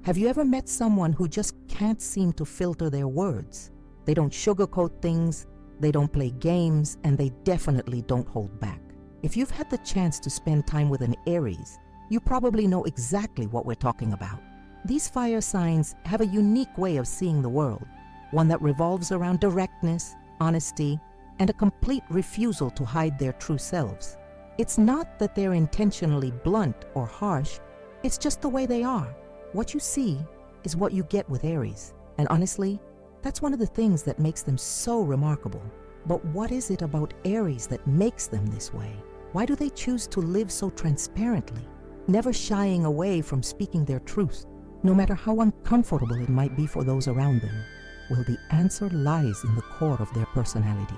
Have you ever met someone who just can't seem to filter their words? They don't sugarcoat things, they don't play games, and they definitely don't hold back. If you've had the chance to spend time with an Aries, you probably know exactly what we're talking about. These fire signs have a unique way of seeing the world, one that revolves around directness, honesty, and a complete refusal to hide their true selves. It's not that they're intentionally blunt or harsh, it's just the way they are. What you see is what you get with Aries. And honestly, that's one of the things that makes them so remarkable. But what is it about Aries that makes them this way? Why do they choose to live so transparently, never shying away from speaking their truth, no matter how uncomfortable it might be for those around them? Well, the answer lies in the core of their personality.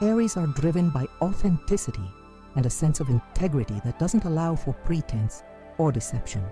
Aries are driven by authenticity and a sense of integrity that doesn't allow for pretense or deception.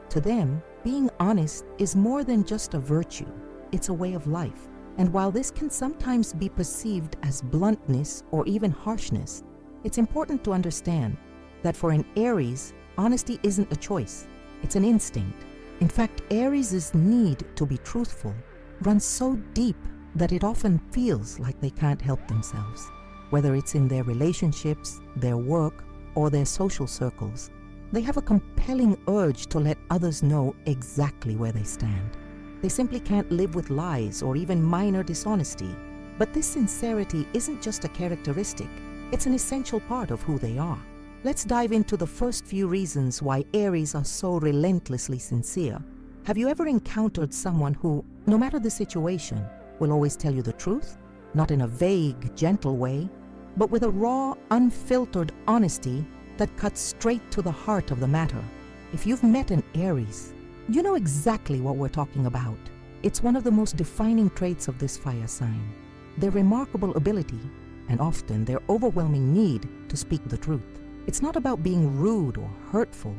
To them, being honest is more than just a virtue, it's a way of life. And while this can sometimes be perceived as bluntness or even harshness, it's important to understand that for an Aries, honesty isn't a choice, it's an instinct. In fact, Aries' need to be truthful runs so deep that it often feels like they can't help themselves. Whether it's in their relationships, their work, or their social circles, they have a compelling urge to let others know exactly where they stand. They simply can't live with lies or even minor dishonesty. But this sincerity isn't just a characteristic, it's an essential part of who they are. Let's dive into the first few reasons why Aries are so relentlessly sincere. Have you ever encountered someone who, no matter the situation, will always tell you the truth? Not in a vague, gentle way, but with a raw, unfiltered honesty that cuts straight to the heart of the matter. If you've met an Aries, you know exactly what we're talking about. It's one of the most defining traits of this fire sign. Their remarkable ability, and often their overwhelming need to speak the truth. It's not about being rude or hurtful.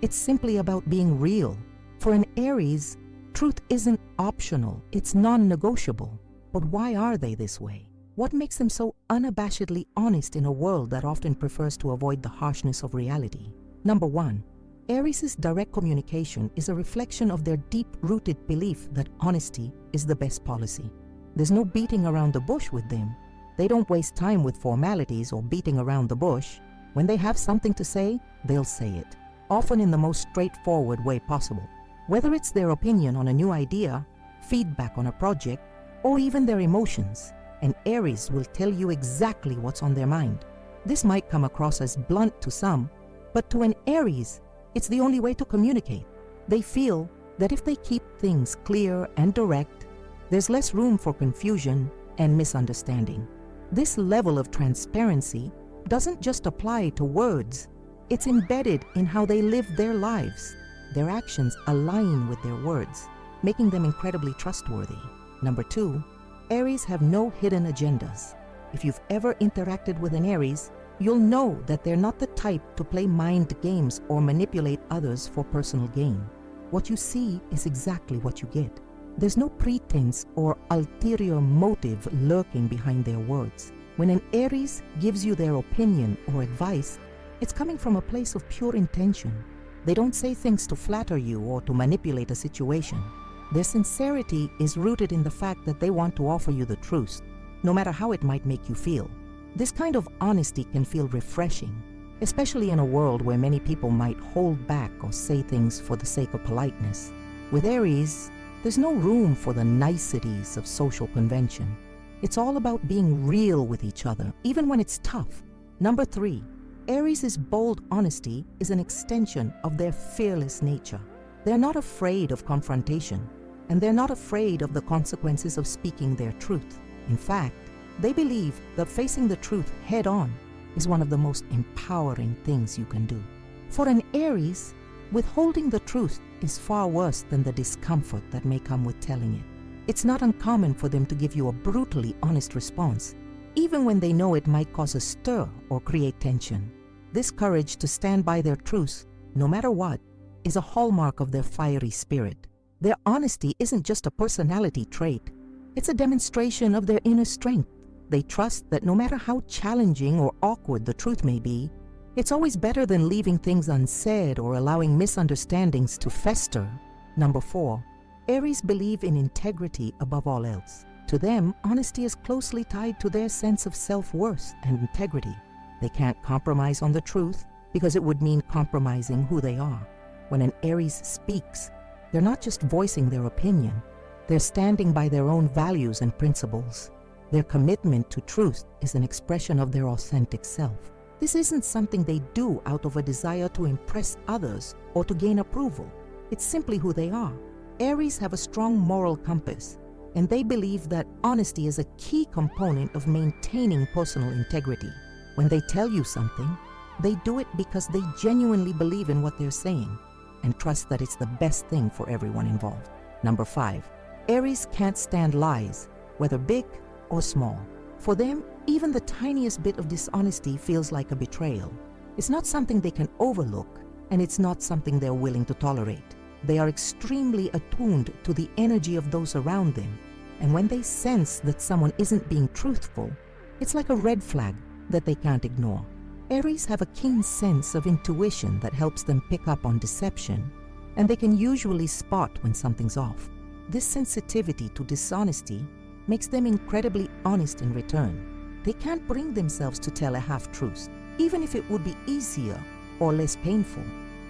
It's simply about being real. For an Aries, truth isn't optional, it's non-negotiable. But why are they this way? What makes them so unabashedly honest in a world that often prefers to avoid the harshness of reality? Number one, Aries' direct communication is a reflection of their deep-rooted belief that honesty is the best policy. There's no beating around the bush with them. They don't waste time with formalities or beating around the bush. When they have something to say, they'll say it, often in the most straightforward way possible. Whether it's their opinion on a new idea, feedback on a project, or even their emotions, an Aries will tell you exactly what's on their mind. This might come across as blunt to some, but to an Aries, it's the only way to communicate. They feel that if they keep things clear and direct, there's less room for confusion and misunderstanding. This level of transparency doesn't just apply to words, it's embedded in how they live their lives. Their actions align with their words, making them incredibly trustworthy. Number two, Aries have no hidden agendas. If you've ever interacted with an Aries, you'll know that they're not the type to play mind games or manipulate others for personal gain. What you see is exactly what you get. There's no pretense or ulterior motive lurking behind their words. When an Aries gives you their opinion or advice, it's coming from a place of pure intention. They don't say things to flatter you or to manipulate a situation. Their sincerity is rooted in the fact that they want to offer you the truth, no matter how it might make you feel. This kind of honesty can feel refreshing, especially in a world where many people might hold back or say things for the sake of politeness. With Aries, there's no room for the niceties of social convention. It's all about being real with each other, even when it's tough. Number three, Aries' bold honesty is an extension of their fearless nature. They're not afraid of confrontation, and they're not afraid of the consequences of speaking their truth. In fact, they believe that facing the truth head-on is one of the most empowering things you can do. For an Aries, withholding the truth is far worse than the discomfort that may come with telling it. It's not uncommon for them to give you a brutally honest response, even when they know it might cause a stir or create tension. This courage to stand by their truth, no matter what, is a hallmark of their fiery spirit. Their honesty isn't just a personality trait, it's a demonstration of their inner strength. They trust that no matter how challenging or awkward the truth may be, it's always better than leaving things unsaid or allowing misunderstandings to fester. Number four, Aries believe in integrity above all else. To them, honesty is closely tied to their sense of self-worth and integrity. They can't compromise on the truth because it would mean compromising who they are. When an Aries speaks, they're not just voicing their opinion, they're standing by their own values and principles. Their commitment to truth is an expression of their authentic self. This isn't something they do out of a desire to impress others or to gain approval. It's simply who they are. Aries have a strong moral compass, and they believe that honesty is a key component of maintaining personal integrity. When they tell you something, they do it because they genuinely believe in what they're saying and trust that it's the best thing for everyone involved. Number 5, Aries can't stand lies, whether big or small. For them, even the tiniest bit of dishonesty feels like a betrayal. It's not something they can overlook, and it's not something they're willing to tolerate. They are extremely attuned to the energy of those around them, and when they sense that someone isn't being truthful, it's like a red flag that they can't ignore. Aries have a keen sense of intuition that helps them pick up on deception, and they can usually spot when something's off. This sensitivity to dishonesty makes them incredibly honest in return. They can't bring themselves to tell a half-truth, even if it would be easier or less painful.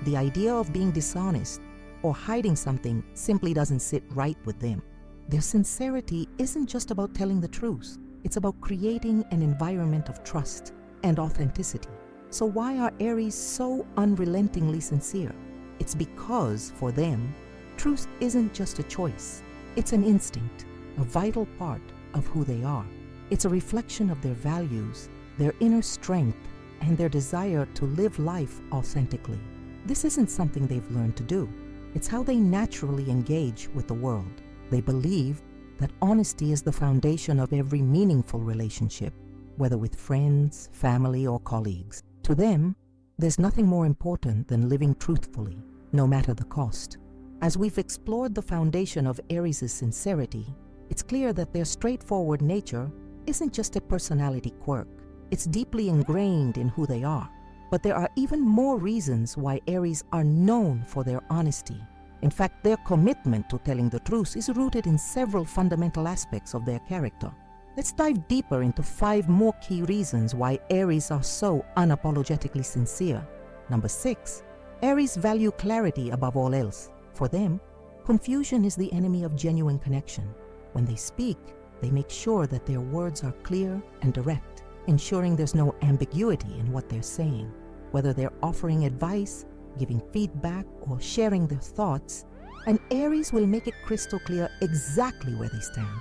The idea of being dishonest or hiding something simply doesn't sit right with them. Their sincerity isn't just about telling the truth, it's about creating an environment of trust and authenticity. So why are Aries so unrelentingly sincere? It's because, for them, truth isn't just a choice. It's an instinct, a vital part of who they are. It's a reflection of their values, their inner strength, and their desire to live life authentically. This isn't something they've learned to do. It's how they naturally engage with the world. They believe that honesty is the foundation of every meaningful relationship, whether with friends, family, or colleagues. To them, there's nothing more important than living truthfully, no matter the cost. As we've explored the foundation of Aries' sincerity, it's clear that their straightforward nature isn't just a personality quirk. It's deeply ingrained in who they are. But there are even more reasons why Aries are known for their honesty. In fact, their commitment to telling the truth is rooted in several fundamental aspects of their character. Let's dive deeper into 5 more key reasons why Aries are so unapologetically sincere. Number 6, Aries value clarity above all else. For them, confusion is the enemy of genuine connection. When they speak, they make sure that their words are clear and direct, ensuring there's no ambiguity in what they're saying. Whether they're offering advice, giving feedback, or sharing their thoughts, an Aries will make it crystal clear exactly where they stand.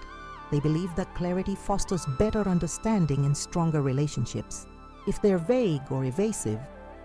They believe that clarity fosters better understanding and stronger relationships. If they're vague or evasive,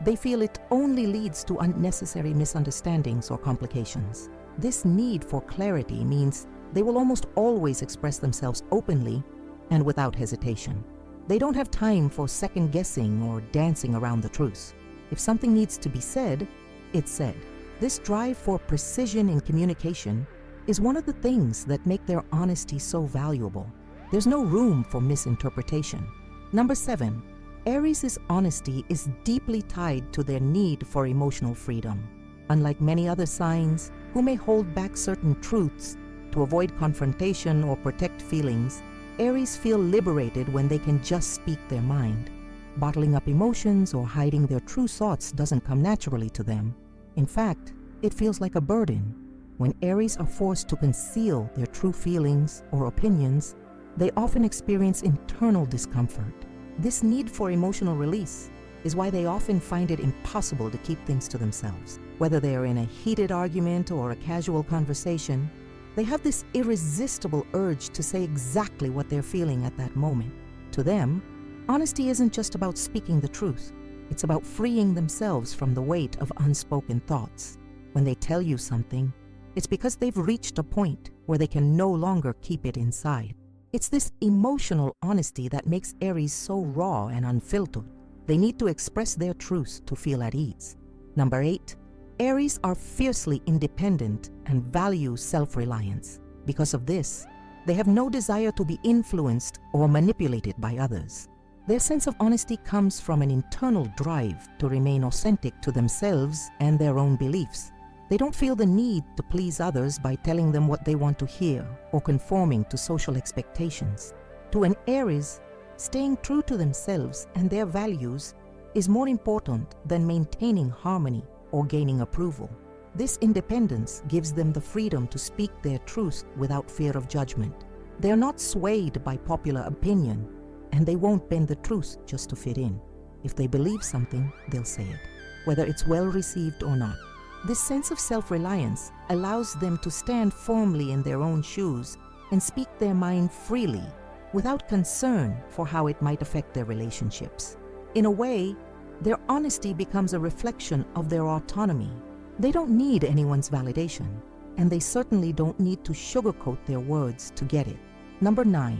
they feel it only leads to unnecessary misunderstandings or complications. This need for clarity means they will almost always express themselves openly and without hesitation. They don't have time for second-guessing or dancing around the truth. If something needs to be said, it's said. This drive for precision in communication is one of the things that make their honesty so valuable. There's no room for misinterpretation. Number 7, Aries' honesty is deeply tied to their need for emotional freedom. Unlike many other signs who may hold back certain truths to avoid confrontation or protect feelings, Aries feel liberated when they can just speak their mind. Bottling up emotions or hiding their true thoughts doesn't come naturally to them. In fact, it feels like a burden. When Aries are forced to conceal their true feelings or opinions, they often experience internal discomfort. This need for emotional release is why they often find it impossible to keep things to themselves. Whether they are in a heated argument or a casual conversation, they have this irresistible urge to say exactly what they're feeling at that moment. To them, honesty isn't just about speaking the truth. It's about freeing themselves from the weight of unspoken thoughts. When they tell you something, it's because they've reached a point where they can no longer keep it inside. It's this emotional honesty that makes Aries so raw and unfiltered. They need to express their truth to feel at ease. Number 8, Aries are fiercely independent and value self-reliance. Because of this, they have no desire to be influenced or manipulated by others. Their sense of honesty comes from an internal drive to remain authentic to themselves and their own beliefs. They don't feel the need to please others by telling them what they want to hear or conforming to social expectations. To an Aries, staying true to themselves and their values is more important than maintaining harmony or gaining approval. This independence gives them the freedom to speak their truth without fear of judgment. They are not swayed by popular opinion, and they won't bend the truth just to fit in. If they believe something, they'll say it, whether it's well received or not. This sense of self-reliance allows them to stand firmly in their own shoes and speak their mind freely without concern for how it might affect their relationships. In a way, their honesty becomes a reflection of their autonomy. They don't need anyone's validation, and they certainly don't need to sugarcoat their words to get it. Number 9.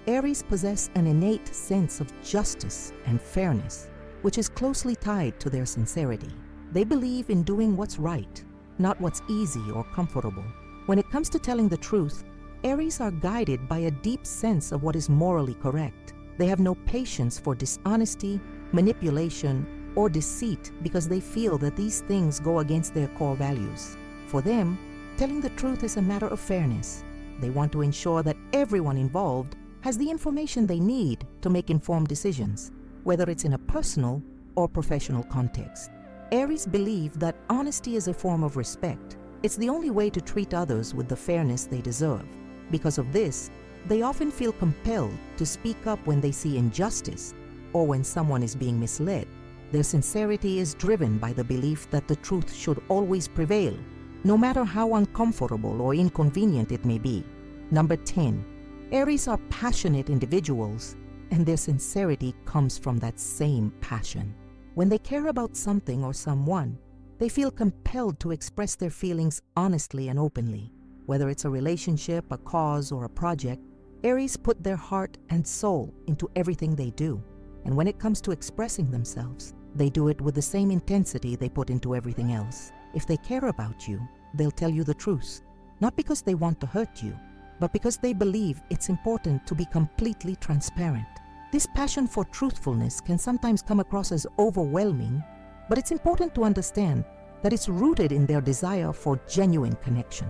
Aries possess an innate sense of justice and fairness, which is closely tied to their sincerity. They believe in doing what's right, not what's easy or comfortable. When it comes to telling the truth, Aries are guided by a deep sense of what is morally correct. They have no patience for dishonesty, manipulation, or deceit because they feel that these things go against their core values. For them, telling the truth is a matter of fairness. They want to ensure that everyone involved has the information they need to make informed decisions, whether it's in a personal or professional context. Aries believe that honesty is a form of respect. It's the only way to treat others with the fairness they deserve. Because of this, they often feel compelled to speak up when they see injustice or when someone is being misled. Their sincerity is driven by the belief that the truth should always prevail, no matter how uncomfortable or inconvenient it may be. Number 10. Aries are passionate individuals, and their sincerity comes from that same passion. When they care about something or someone, they feel compelled to express their feelings honestly and openly. Whether it's a relationship, a cause, or a project, Aries put their heart and soul into everything they do. And when it comes to expressing themselves, they do it with the same intensity they put into everything else. If they care about you, they'll tell you the truth, not because they want to hurt you, but because they believe it's important to be completely transparent. This passion for truthfulness can sometimes come across as overwhelming, but it's important to understand that it's rooted in their desire for genuine connection.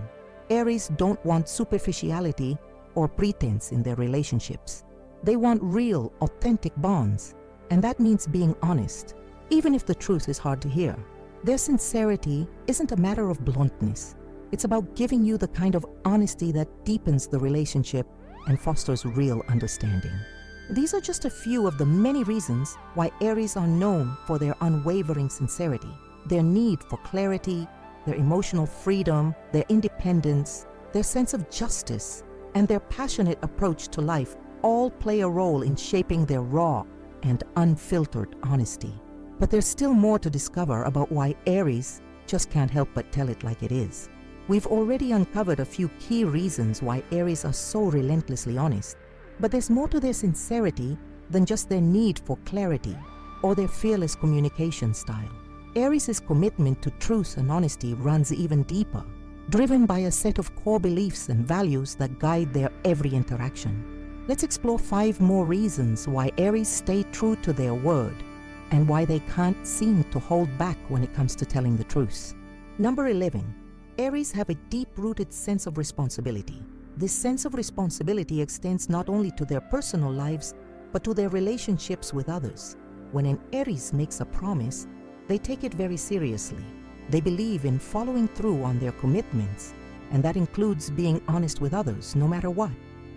Aries don't want superficiality or pretense in their relationships. They want real, authentic bonds, and that means being honest, even if the truth is hard to hear. Their sincerity isn't a matter of bluntness. It's about giving you the kind of honesty that deepens the relationship and fosters real understanding. These are just a few of the many reasons why Aries are known for their unwavering sincerity. Their need for clarity, their emotional freedom, their independence, their sense of justice, and their passionate approach to life all play a role in shaping their raw and unfiltered honesty. But there's still more to discover about why Aries just can't help but tell it like it is. We've already uncovered a few key reasons why Aries are so relentlessly honest. But there's more to their sincerity than just their need for clarity or their fearless communication style. Aries' commitment to truth and honesty runs even deeper, driven by a set of core beliefs and values that guide their every interaction. Let's explore 5 more reasons why Aries stay true to their word and why they can't seem to hold back when it comes to telling the truth. Number 11. Aries have a deep-rooted sense of responsibility. This sense of responsibility extends not only to their personal lives, but to their relationships with others. When an Aries makes a promise, they take it very seriously. They believe in following through on their commitments, and that includes being honest with others, no matter what.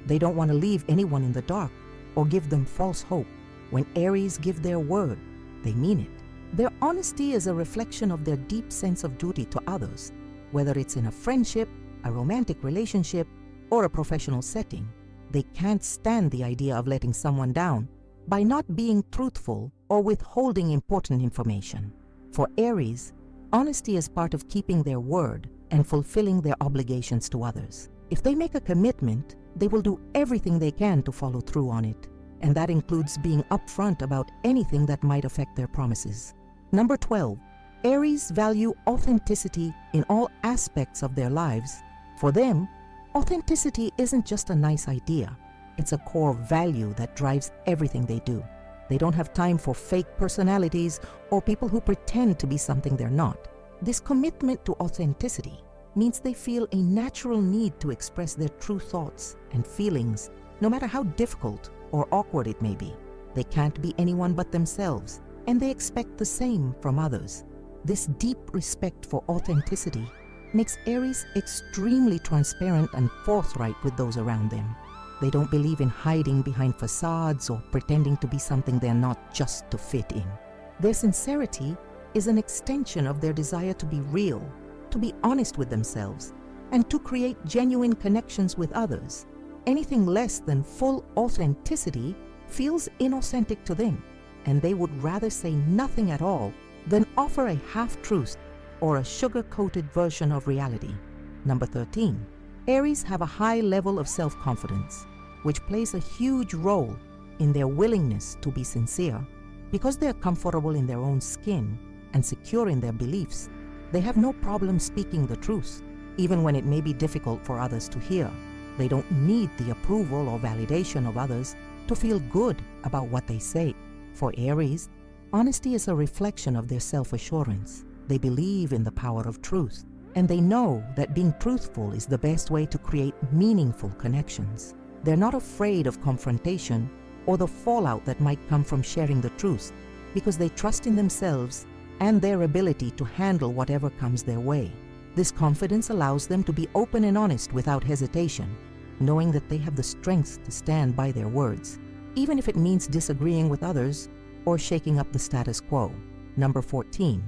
They don't want to leave anyone in the dark or give them false hope. When Aries give their word, they mean it. Their honesty is a reflection of their deep sense of duty to others, whether it's in a friendship, a romantic relationship, or a professional setting. They can't stand the idea of letting someone down by not being truthful or withholding important information. For Aries, honesty is part of keeping their word and fulfilling their obligations to others. If they make a commitment, they will do everything they can to follow through on it, and that includes being upfront about anything that might affect their promises. Number 12. Aries value authenticity in all aspects of their lives. For them, authenticity isn't just a nice idea. It's a core value that drives everything they do. They don't have time for fake personalities or people who pretend to be something they're not. This commitment to authenticity means they feel a natural need to express their true thoughts and feelings, no matter how difficult or awkward it may be. They can't be anyone but themselves, and they expect the same from others. This deep respect for authenticity makes Aries extremely transparent and forthright with those around them. They don't believe in hiding behind facades or pretending to be something they're not just to fit in. Their sincerity is an extension of their desire to be real, to be honest with themselves, and to create genuine connections with others. Anything less than full authenticity feels inauthentic to them, and they would rather say nothing at all than offer a half-truth or a sugar-coated version of reality. Number 13. Aries have a high level of self-confidence, which plays a huge role in their willingness to be sincere. Because they are comfortable in their own skin and secure in their beliefs, they have no problem speaking the truth, even when it may be difficult for others to hear. They don't need the approval or validation of others to feel good about what they say. For Aries, honesty is a reflection of their self-assurance. They believe in the power of truth, and they know that being truthful is the best way to create meaningful connections. They're not afraid of confrontation or the fallout that might come from sharing the truth, because they trust in themselves and their ability to handle whatever comes their way. This confidence allows them to be open and honest without hesitation, knowing that they have the strength to stand by their words, even if it means disagreeing with others or shaking up the status quo. Number 14.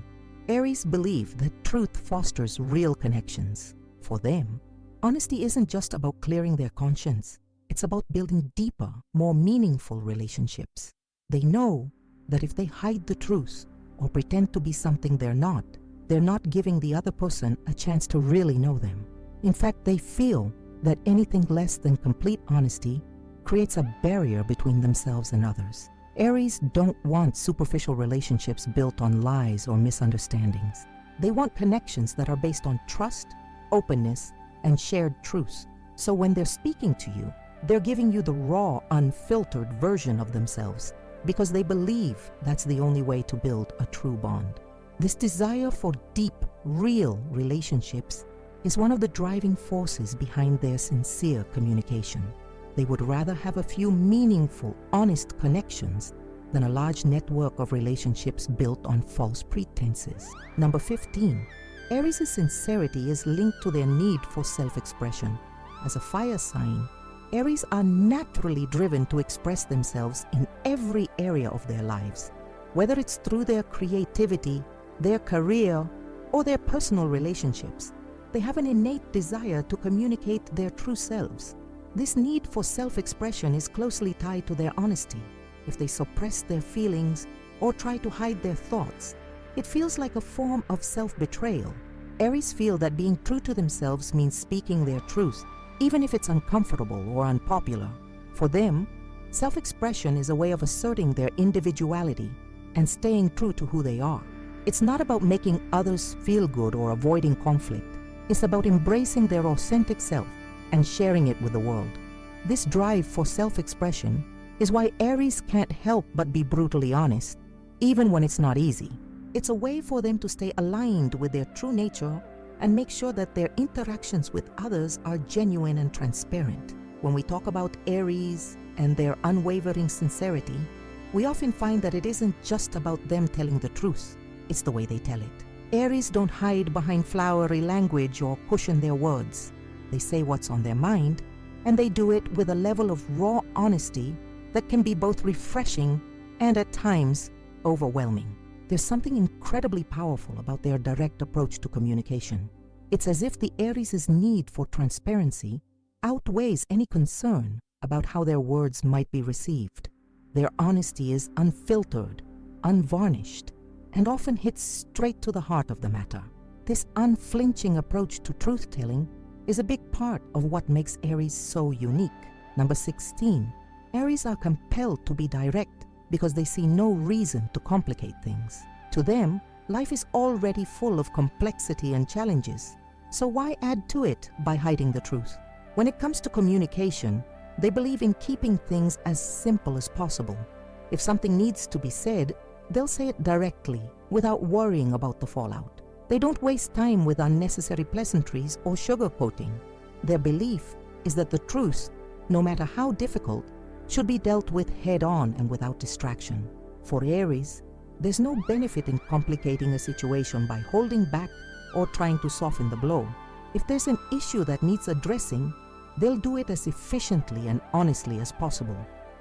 Aries believe that truth fosters real connections. For them, honesty isn't just about clearing their conscience. It's about building deeper, more meaningful relationships. They know that if they hide the truth or pretend to be something they're not giving the other person a chance to really know them. In fact, they feel that anything less than complete honesty creates a barrier between themselves and others. Aries don't want superficial relationships built on lies or misunderstandings. They want connections that are based on trust, openness, and shared truth. So when they're speaking to you, they're giving you the raw, unfiltered version of themselves, because they believe that's the only way to build a true bond. This desire for deep, real relationships is one of the driving forces behind their sincere communication. They would rather have a few meaningful, honest connections than a large network of relationships built on false pretenses. Number 15. Aries' sincerity is linked to their need for self-expression. As a fire sign, Aries are naturally driven to express themselves in every area of their lives. Whether it's through their creativity, their career, or their personal relationships, they have an innate desire to communicate their true selves. This need for self-expression is closely tied to their honesty. If they suppress their feelings or try to hide their thoughts, it feels like a form of self-betrayal. Aries feel that being true to themselves means speaking their truth, even if it's uncomfortable or unpopular. For them, self-expression is a way of asserting their individuality and staying true to who they are. It's not about making others feel good or avoiding conflict. It's about embracing their authentic self and sharing it with the world. This drive for self-expression is why Aries can't help but be brutally honest, even when it's not easy. It's a way for them to stay aligned with their true nature and make sure that their interactions with others are genuine and transparent. When we talk about Aries and their unwavering sincerity, we often find that it isn't just about them telling the truth, it's the way they tell it. Aries don't hide behind flowery language or cushion their words. They say what's on their mind, and they do it with a level of raw honesty that can be both refreshing and at times overwhelming. There's something incredibly powerful about their direct approach to communication. It's as if the Aries' need for transparency outweighs any concern about how their words might be received. Their honesty is unfiltered, unvarnished, and often hits straight to the heart of the matter. This unflinching approach to truth-telling is a big part of what makes Aries so unique. Number 16. Aries are compelled to be direct because they see no reason to complicate things. To them, life is already full of complexity and challenges, so why add to it by hiding the truth? When it comes to communication, they believe in keeping things as simple as possible. If something needs to be said, they'll say it directly without worrying about the fallout. They don't waste time with unnecessary pleasantries or sugarcoating. Their belief is that the truth, no matter how difficult, should be dealt with head-on and without distraction. For Aries, there's no benefit in complicating a situation by holding back or trying to soften the blow. If there's an issue that needs addressing, they'll do it as efficiently and honestly as possible.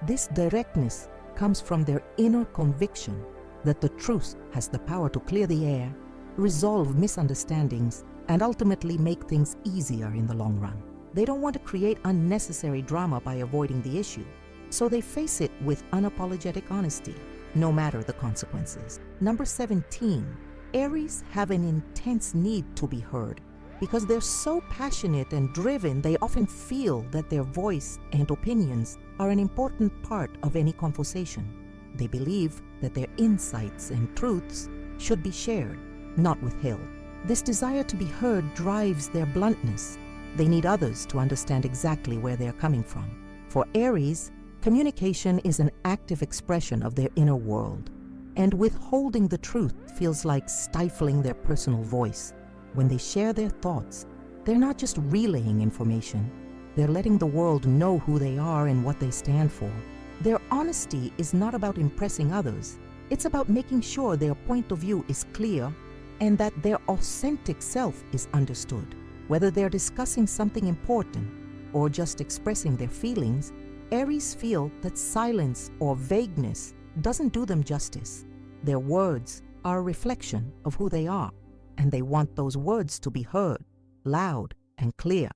This directness comes from their inner conviction that the truth has the power to clear the air, resolve misunderstandings, and ultimately make things easier in the long run. They don't want to create unnecessary drama by avoiding the issue, so they face it with unapologetic honesty, no matter the consequences. Number 17, Aries have an intense need to be heard. Because they're so passionate and driven, they often feel that their voice and opinions are an important part of any conversation. They believe that their insights and truths should be shared, not withheld. This desire to be heard drives their bluntness. They need others to understand exactly where they're coming from. For Aries, communication is an active expression of their inner world, and withholding the truth feels like stifling their personal voice. When they share their thoughts, they're not just relaying information, they're letting the world know who they are and what they stand for. Their honesty is not about impressing others, it's about making sure their point of view is clear and that their authentic self is understood. Whether they're discussing something important or just expressing their feelings, Aries feel that silence or vagueness doesn't do them justice. Their words are a reflection of who they are, and they want those words to be heard, loud and clear.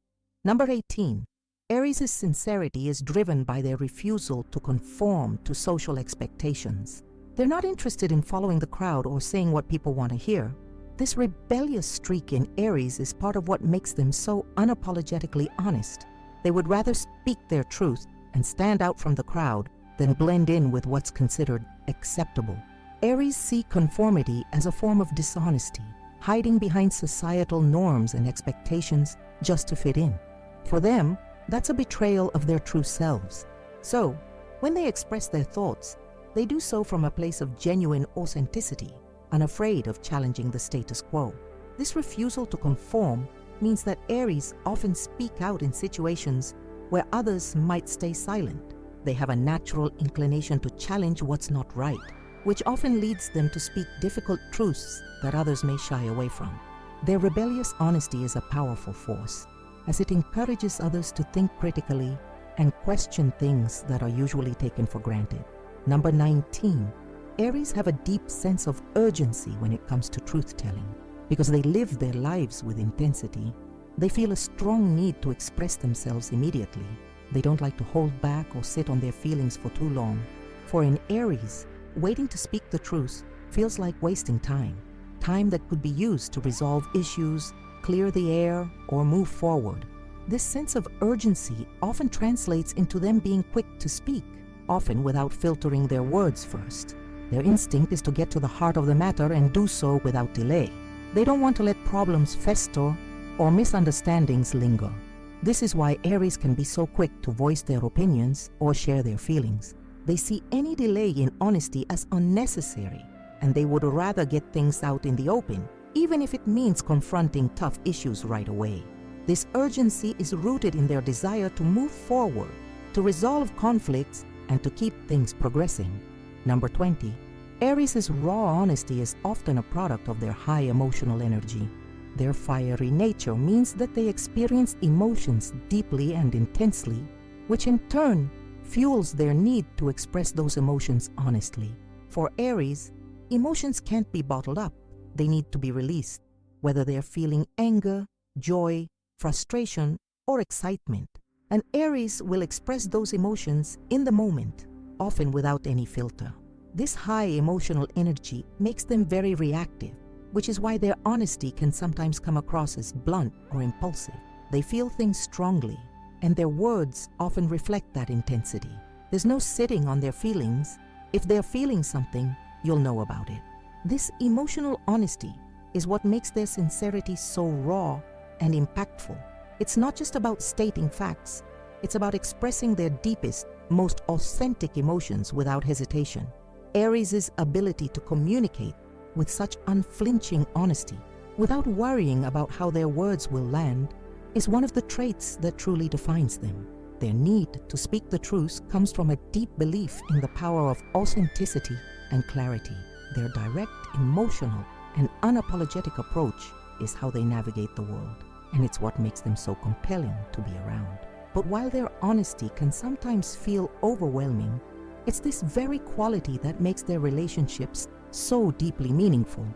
Number 18, Aries' sincerity is driven by their refusal to conform to social expectations. They're not interested in following the crowd or saying what people want to hear. This rebellious streak in Aries is part of what makes them so unapologetically honest. They would rather speak their truth and stand out from the crowd than blend in with what's considered acceptable. Aries see conformity as a form of dishonesty, hiding behind societal norms and expectations just to fit in. For them, that's a betrayal of their true selves. So, when they express their thoughts, they do so from a place of genuine authenticity, unafraid of challenging the status quo. This refusal to conform means that Aries often speak out in situations where others might stay silent. They have a natural inclination to challenge what's not right, which often leads them to speak difficult truths that others may shy away from. Their rebellious honesty is a powerful force, as it encourages others to think critically and question things that are usually taken for granted. Number 19, Aries have a deep sense of urgency when it comes to truth-telling. Because they live their lives with intensity, they feel a strong need to express themselves immediately. They don't like to hold back or sit on their feelings for too long. For in Aries, waiting to speak the truth feels like wasting time that could be used to resolve issues, clear the air, or move forward. This sense of urgency often translates into them being quick to speak, often without filtering their words first. Their instinct is to get to the heart of the matter and do so without delay. They don't want to let problems fester or misunderstandings linger. This is why Aries can be so quick to voice their opinions or share their feelings. They see any delay in honesty as unnecessary, and they would rather get things out in the open, even if it means confronting tough issues right away. This urgency is rooted in their desire to move forward, to resolve conflicts, and to keep things progressing. Number 20, Aries' raw honesty is often a product of their high emotional energy. Their fiery nature means that they experience emotions deeply and intensely, which in turn fuels their need to express those emotions honestly. For Aries, emotions can't be bottled up. They need to be released, whether they are feeling anger, joy, frustration, or excitement. And Aries will express those emotions in the moment, often without any filter. This high emotional energy makes them very reactive, which is why their honesty can sometimes come across as blunt or impulsive. They feel things strongly, and their words often reflect that intensity. There's no sitting on their feelings. If they're feeling something, you'll know about it. This emotional honesty is what makes their sincerity so raw and impactful. It's not just about stating facts. It's about expressing their deepest, most authentic emotions without hesitation. Aries' ability to communicate with such unflinching honesty without worrying about how their words will land, is one of the traits that truly defines them. Their need to speak the truth comes from a deep belief in the power of authenticity and clarity. Their direct, emotional, and unapologetic approach is how they navigate the world, and it's what makes them so compelling to be around. But while their honesty can sometimes feel overwhelming, it's this very quality that makes their relationships so deeply meaningful.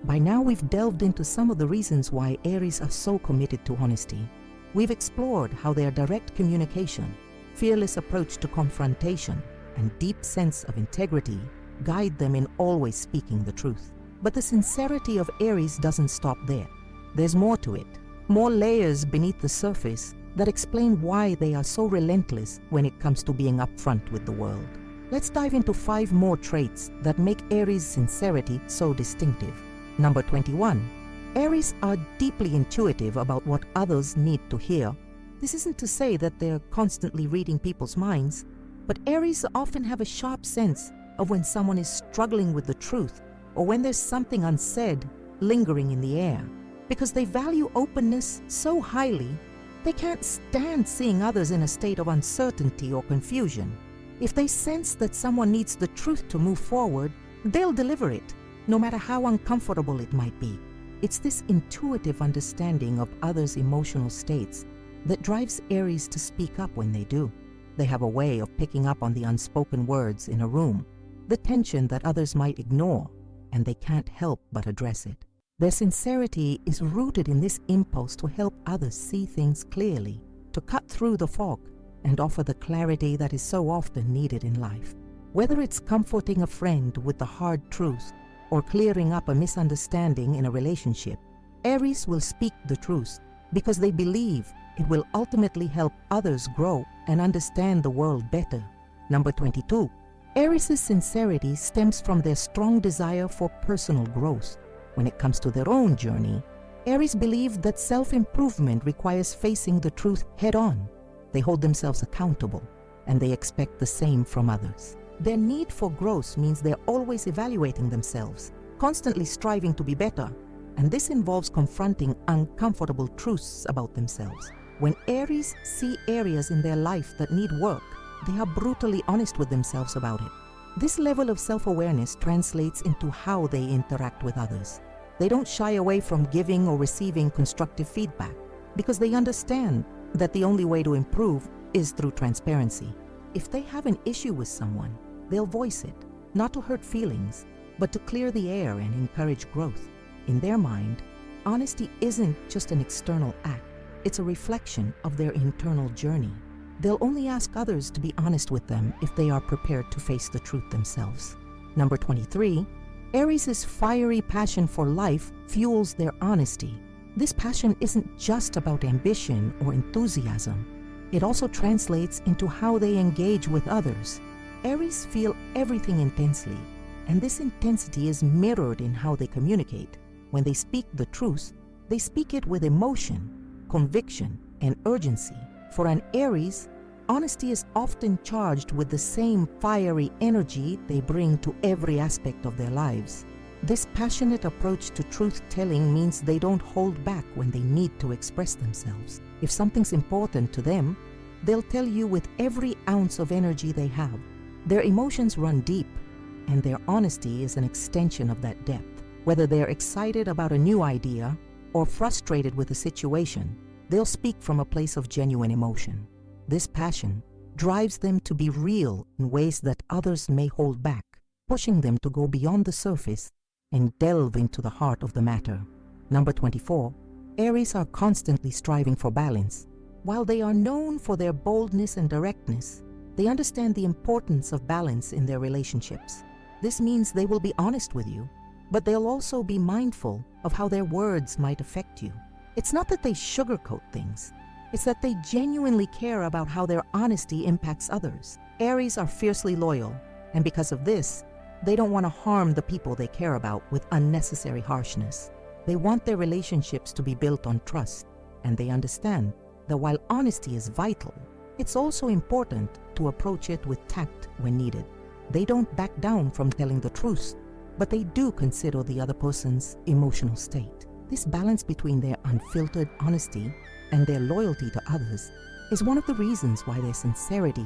By now we've delved into some of the reasons why Aries are so committed to honesty. We've explored how their direct communication, fearless approach to confrontation, and deep sense of integrity guide them in always speaking the truth. But the sincerity of Aries doesn't stop there. There's more to it, more layers beneath the surface that explain why they are so relentless when it comes to being upfront with the world. Let's dive into 5 more traits that make Aries' sincerity so distinctive. Number 21. Aries are deeply intuitive about what others need to hear. This isn't to say that they're constantly reading people's minds, but Aries often have a sharp sense of when someone is struggling with the truth or when there's something unsaid lingering in the air. Because they value openness so highly, they can't stand seeing others in a state of uncertainty or confusion. If they sense that someone needs the truth to move forward, they'll deliver it, no matter how uncomfortable it might be. It's this intuitive understanding of others' emotional states that drives Aries to speak up when they do. They have a way of picking up on the unspoken words in a room, the tension that others might ignore, and they can't help but address it. Their sincerity is rooted in this impulse to help others see things clearly, to cut through the fog and offer the clarity that is so often needed in life. Whether it's comforting a friend with the hard truth or clearing up a misunderstanding in a relationship, Aries will speak the truth because they believe it will ultimately help others grow and understand the world better. Number 22. Aries' sincerity stems from their strong desire for personal growth. When it comes to their own journey, Aries believe that self-improvement requires facing the truth head-on. They hold themselves accountable, and they expect the same from others. Their need for growth means they're always evaluating themselves, constantly striving to be better, and this involves confronting uncomfortable truths about themselves. When Aries see areas in their life that need work, they are brutally honest with themselves about it. This level of self-awareness translates into how they interact with others. They don't shy away from giving or receiving constructive feedback because they understand that the only way to improve is through transparency. If they have an issue with someone, they'll voice it, not to hurt feelings, but to clear the air and encourage growth. In their mind, honesty isn't just an external act, it's a reflection of their internal journey. They'll only ask others to be honest with them if they are prepared to face the truth themselves. Number 23. Aries' fiery passion for life fuels their honesty. This passion isn't just about ambition or enthusiasm. It also translates into how they engage with others. Aries feel everything intensely, and this intensity is mirrored in how they communicate. When they speak the truth, they speak it with emotion, conviction, and urgency. For an Aries, honesty is often charged with the same fiery energy they bring to every aspect of their lives. This passionate approach to truth-telling means they don't hold back when they need to express themselves. If something's important to them, they'll tell you with every ounce of energy they have. Their emotions run deep, and their honesty is an extension of that depth. Whether they're excited about a new idea or frustrated with a situation, they'll speak from a place of genuine emotion. This passion drives them to be real in ways that others may hold back, pushing them to go beyond the surface and delve into the heart of the matter. Number 24. Aries are constantly striving for balance. While they are known for their boldness and directness, they understand the importance of balance in their relationships. This means they will be honest with you, but they'll also be mindful of how their words might affect you. It's not that they sugarcoat things, it's that they genuinely care about how their honesty impacts others. Aries are fiercely loyal, and because of this, they don't want to harm the people they care about with unnecessary harshness. They want their relationships to be built on trust, and they understand that while honesty is vital, it's also important to approach it with tact when needed. They don't back down from telling the truth, but they do consider the other person's emotional state. This balance between their unfiltered honesty and their loyalty to others is one of the reasons why their sincerity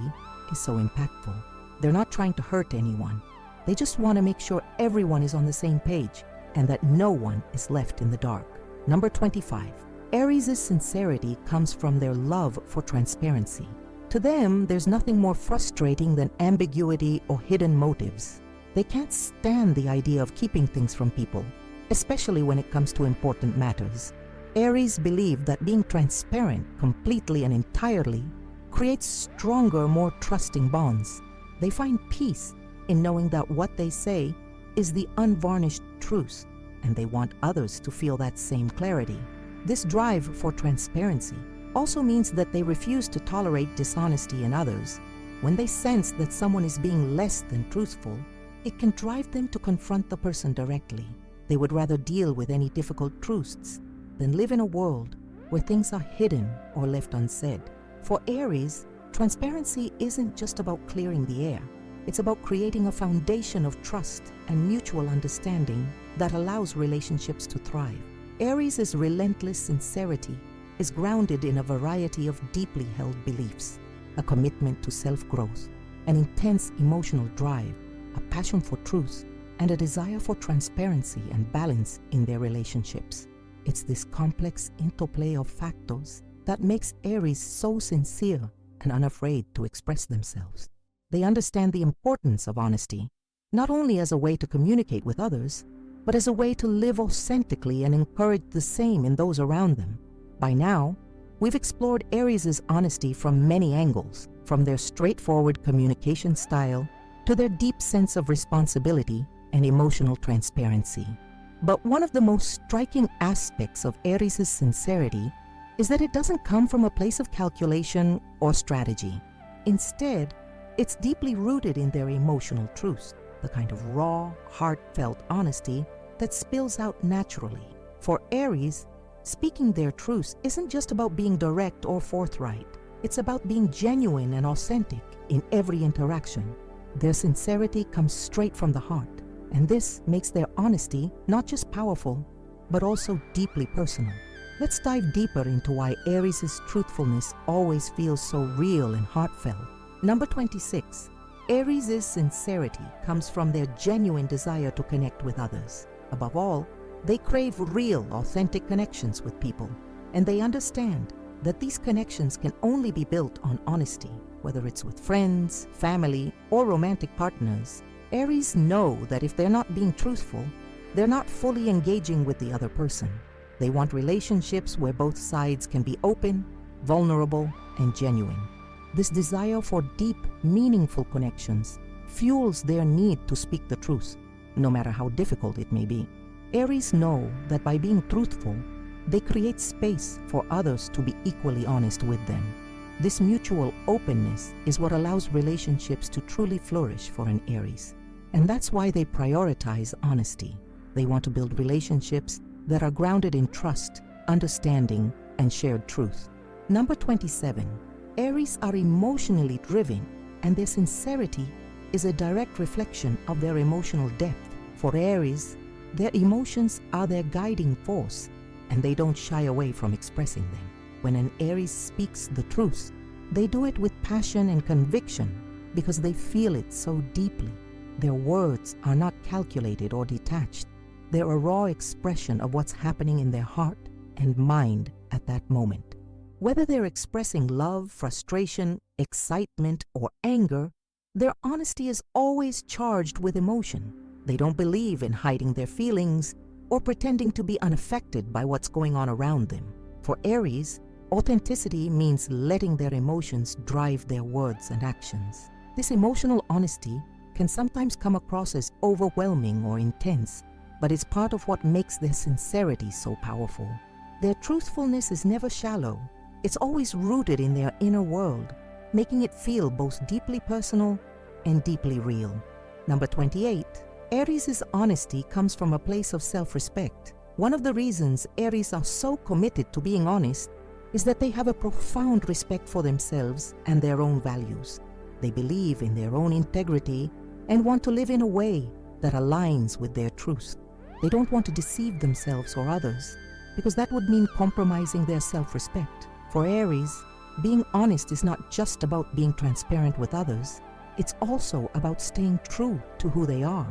is so impactful. They're not trying to hurt anyone. They just want to make sure everyone is on the same page and that no one is left in the dark. Number 25. Aries' sincerity comes from their love for transparency. To them, there's nothing more frustrating than ambiguity or hidden motives. They can't stand the idea of keeping things from people, especially when it comes to important matters. Aries believe that being transparent completely and entirely creates stronger, more trusting bonds. They find peace in knowing that what they say is the unvarnished truth, and they want others to feel that same clarity. This drive for transparency also means that they refuse to tolerate dishonesty in others. When they sense that someone is being less than truthful, it can drive them to confront the person directly. They would rather deal with any difficult truths than live in a world where things are hidden or left unsaid. For Aries, transparency isn't just about clearing the air. It's about creating a foundation of trust and mutual understanding that allows relationships to thrive. Aries' relentless sincerity is grounded in a variety of deeply held beliefs, a commitment to self-growth, an intense emotional drive, a passion for truth, and a desire for transparency and balance in their relationships. It's this complex interplay of factors that makes Aries so sincere and unafraid to express themselves. They understand the importance of honesty, not only as a way to communicate with others, but as a way to live authentically and encourage the same in those around them. By now, we've explored Aries' honesty from many angles, from their straightforward communication style to their deep sense of responsibility and emotional transparency. But one of the most striking aspects of Aries' sincerity is that it doesn't come from a place of calculation or strategy. Instead, it's deeply rooted in their emotional truth, the kind of raw, heartfelt honesty that spills out naturally. For Aries, speaking their truth isn't just about being direct or forthright. It's about being genuine and authentic in every interaction. Their sincerity comes straight from the heart, and this makes their honesty not just powerful, but also deeply personal. Let's dive deeper into why Aries' truthfulness always feels so real and heartfelt. Number 26. Aries' sincerity comes from their genuine desire to connect with others. Above all, they crave real, authentic connections with people, and they understand that these connections can only be built on honesty, whether it's with friends, family, or romantic partners. Aries know that if they're not being truthful, they're not fully engaging with the other person. They want relationships where both sides can be open, vulnerable, and genuine. This desire for deep, meaningful connections fuels their need to speak the truth, no matter how difficult it may be. Aries know that by being truthful, they create space for others to be equally honest with them. This mutual openness is what allows relationships to truly flourish for an Aries. And that's why they prioritize honesty. They want to build relationships that are grounded in trust, understanding, and shared truth. Number 27. Aries are emotionally driven, and their sincerity is a direct reflection of their emotional depth. For Aries, their emotions are their guiding force, and they don't shy away from expressing them. When an Aries speaks the truth, they do it with passion and conviction because they feel it so deeply. Their words are not calculated or detached. They're a raw expression of what's happening in their heart and mind at that moment. Whether they're expressing love, frustration, excitement, or anger, their honesty is always charged with emotion. They don't believe in hiding their feelings or pretending to be unaffected by what's going on around them. For Aries, authenticity means letting their emotions drive their words and actions. This emotional honesty can sometimes come across as overwhelming or intense, but it's part of what makes their sincerity so powerful. Their truthfulness is never shallow. It's always rooted in their inner world, making it feel both deeply personal and deeply real. Number 28. Aries' honesty comes from a place of self-respect. One of the reasons Aries are so committed to being honest is that they have a profound respect for themselves and their own values. They believe in their own integrity and want to live in a way that aligns with their truth. They don't want to deceive themselves or others, because that would mean compromising their self-respect. For Aries, being honest is not just about being transparent with others, it's also about staying true to who they are.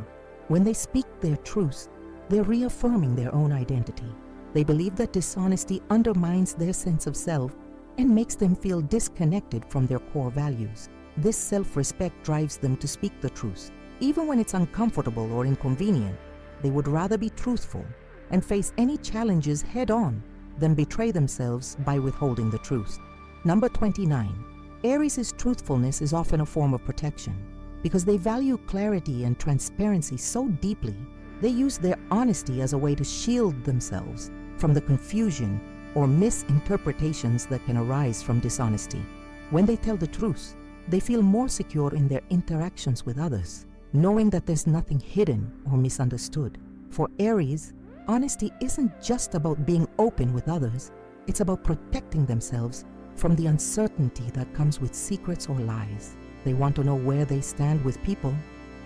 When they speak their truth, they're reaffirming their own identity. They believe that dishonesty undermines their sense of self and makes them feel disconnected from their core values. This self-respect drives them to speak the truth. Even when it's uncomfortable or inconvenient, they would rather be truthful and face any challenges head-on than betray themselves by withholding the truth. Number 29. Aries' truthfulness is often a form of protection. Because they value clarity and transparency so deeply, they use their honesty as a way to shield themselves from the confusion or misinterpretations that can arise from dishonesty. When they tell the truth, they feel more secure in their interactions with others, knowing that there's nothing hidden or misunderstood. For Aries, honesty isn't just about being open with others, it's about protecting themselves from the uncertainty that comes with secrets or lies. They want to know where they stand with people,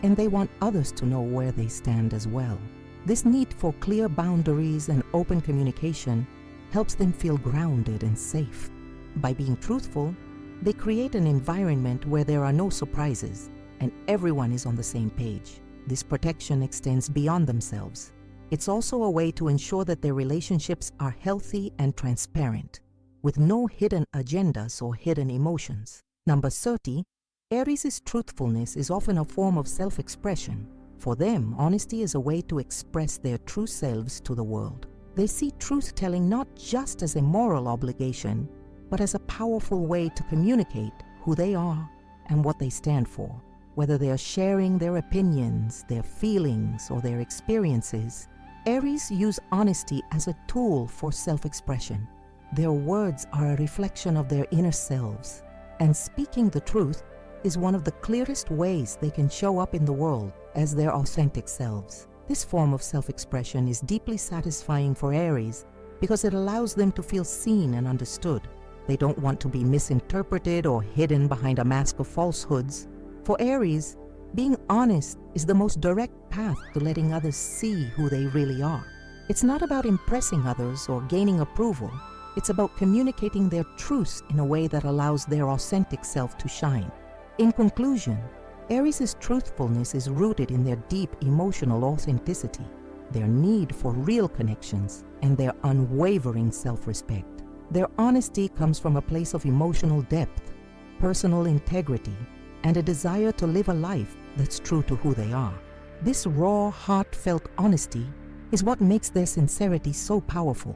and they want others to know where they stand as well. This need for clear boundaries and open communication helps them feel grounded and safe. By being truthful, they create an environment where there are no surprises and everyone is on the same page. This protection extends beyond themselves. It's also a way to ensure that their relationships are healthy and transparent, with no hidden agendas or hidden emotions. Number 30. Aries' truthfulness is often a form of self-expression. For them, honesty is a way to express their true selves to the world. They see truth-telling not just as a moral obligation, but as a powerful way to communicate who they are and what they stand for. Whether they are sharing their opinions, their feelings, or their experiences, Aries use honesty as a tool for self-expression. Their words are a reflection of their inner selves, and speaking the truth is one of the clearest ways they can show up in the world as their authentic selves. This form of self-expression is deeply satisfying for Aries because it allows them to feel seen and understood. They don't want to be misinterpreted or hidden behind a mask of falsehoods. For Aries, being honest is the most direct path to letting others see who they really are. It's not about impressing others or gaining approval. It's about communicating their truths in a way that allows their authentic self to shine. In conclusion, Aries' truthfulness is rooted in their deep emotional authenticity, their need for real connections, and their unwavering self-respect. Their honesty comes from a place of emotional depth, personal integrity, and a desire to live a life that's true to who they are. This raw, heartfelt honesty is what makes their sincerity so powerful,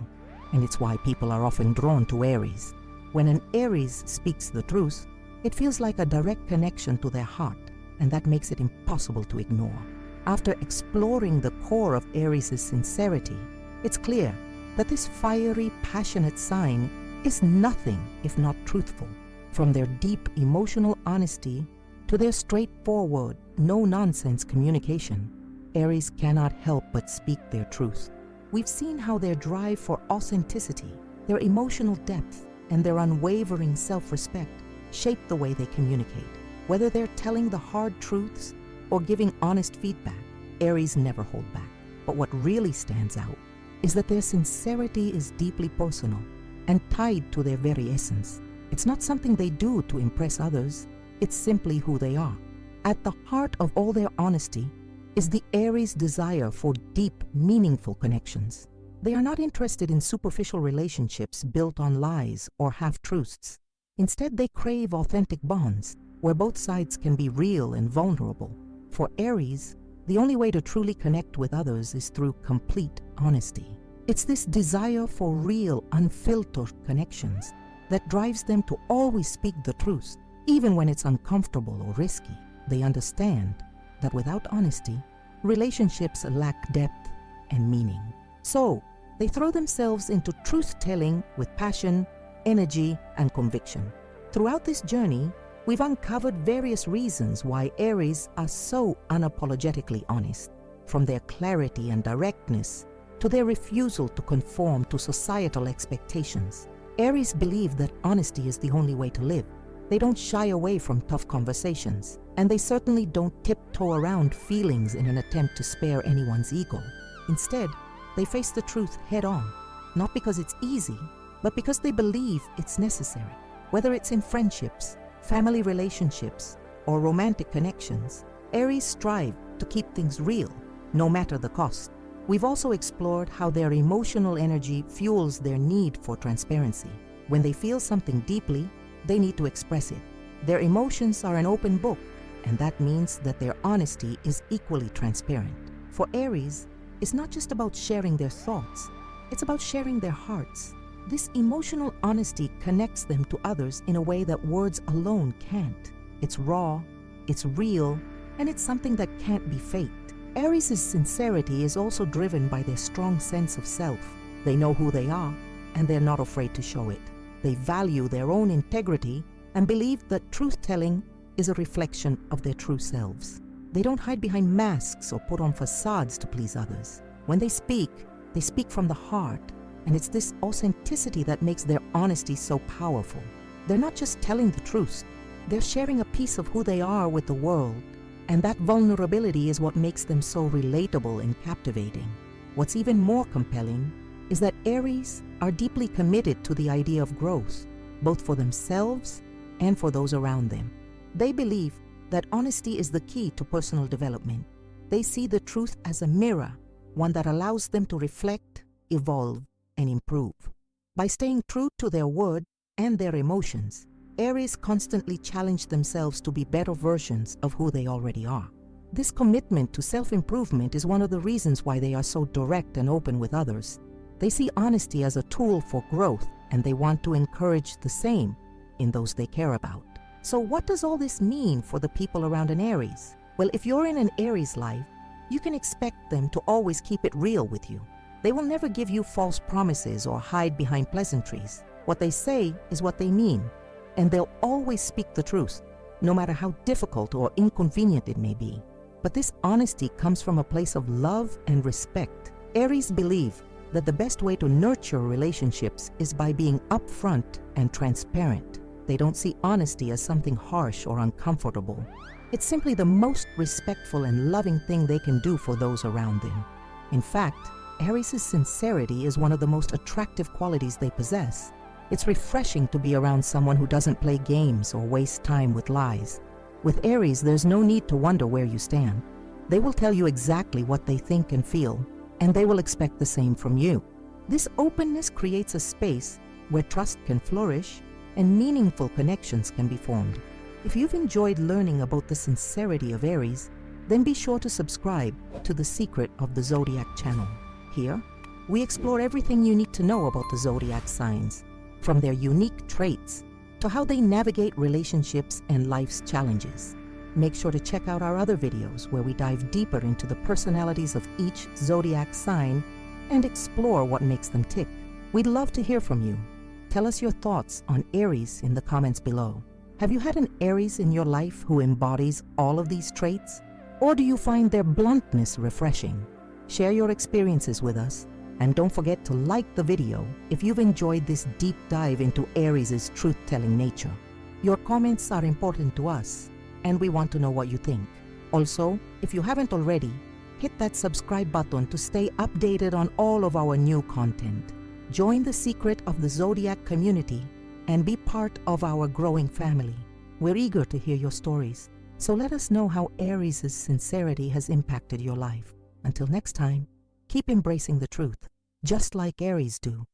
and it's why people are often drawn to Aries. When an Aries speaks the truth, it feels like a direct connection to their heart, and that makes it impossible to ignore. After exploring the core of Aries' sincerity, it's clear that this fiery, passionate sign is nothing if not truthful. From their deep emotional honesty to their straightforward, no-nonsense communication, Aries cannot help but speak their truth. We've seen how their drive for authenticity, their emotional depth, and their unwavering self-respect shape the way they communicate. Whether they're telling the hard truths or giving honest feedback, Aries never hold back. But what really stands out is that their sincerity is deeply personal and tied to their very essence. It's not something they do to impress others, it's simply who they are. At the heart of all their honesty is the Aries' desire for deep, meaningful connections. They are not interested in superficial relationships built on lies or half-truths. Instead, they crave authentic bonds where both sides can be real and vulnerable. For Aries, the only way to truly connect with others is through complete honesty. It's this desire for real, unfiltered connections that drives them to always speak the truth, even when it's uncomfortable or risky. They understand that without honesty, relationships lack depth and meaning. So, they throw themselves into truth-telling with passion, energy, and conviction. Throughout this journey, we've uncovered various reasons why Aries are so unapologetically honest, from their clarity and directness to their refusal to conform to societal expectations. Aries believe that honesty is the only way to live. They don't shy away from tough conversations, and they certainly don't tiptoe around feelings in an attempt to spare anyone's ego. Instead, they face the truth head-on, not because it's easy, but because they believe it's necessary. Whether it's in friendships, family relationships, or romantic connections, Aries strive to keep things real, no matter the cost. We've also explored how their emotional energy fuels their need for transparency. When they feel something deeply, they need to express it. Their emotions are an open book, and that means that their honesty is equally transparent. For Aries, it's not just about sharing their thoughts, it's about sharing their hearts. This emotional honesty connects them to others in a way that words alone can't. It's raw, it's real, and it's something that can't be faked. Aries' sincerity is also driven by their strong sense of self. They know who they are, and they're not afraid to show it. They value their own integrity and believe that truth-telling is a reflection of their true selves. They don't hide behind masks or put on facades to please others. When they speak from the heart, and it's this authenticity that makes their honesty so powerful. They're not just telling the truth, they're sharing a piece of who they are with the world, and that vulnerability is what makes them so relatable and captivating. What's even more compelling is that Aries are deeply committed to the idea of growth, both for themselves and for those around them. They believe that honesty is the key to personal development. They see the truth as a mirror, one that allows them to reflect, evolve, and improve. By staying true to their word and their emotions, Aries constantly challenge themselves to be better versions of who they already are. This commitment to self-improvement is one of the reasons why they are so direct and open with others. They see honesty as a tool for growth, and they want to encourage the same in those they care about. So what does all this mean for the people around an Aries? Well, if you're in an Aries life, you can expect them to always keep it real with you. They will never give you false promises or hide behind pleasantries. What they say is what they mean, and they'll always speak the truth, no matter how difficult or inconvenient it may be. But this honesty comes from a place of love and respect. Aries believe that the best way to nurture relationships is by being upfront and transparent. They don't see honesty as something harsh or uncomfortable. It's simply the most respectful and loving thing they can do for those around them. In fact, Aries' sincerity is one of the most attractive qualities they possess. It's refreshing to be around someone who doesn't play games or waste time with lies. With Aries, there's no need to wonder where you stand. They will tell you exactly what they think and feel, and they will expect the same from you. This openness creates a space where trust can flourish and meaningful connections can be formed. If you've enjoyed learning about the sincerity of Aries, then be sure to subscribe to the Secret of the Zodiac channel. Here, we explore everything you need to know about the zodiac signs, from their unique traits to how they navigate relationships and life's challenges. Make sure to check out our other videos where we dive deeper into the personalities of each zodiac sign and explore what makes them tick. We'd love to hear from you. Tell us your thoughts on Aries in the comments below. Have you had an Aries in your life who embodies all of these traits? Or do you find their bluntness refreshing? Share your experiences with us, and don't forget to like the video if you've enjoyed this deep dive into Aries' truth-telling nature. Your comments are important to us, and we want to know what you think. Also, if you haven't already, hit that subscribe button to stay updated on all of our new content. Join the Secret of the Zodiac community and be part of our growing family. We're eager to hear your stories, so let us know how Aries' sincerity has impacted your life. Until next time, keep embracing the truth, just like Aries do.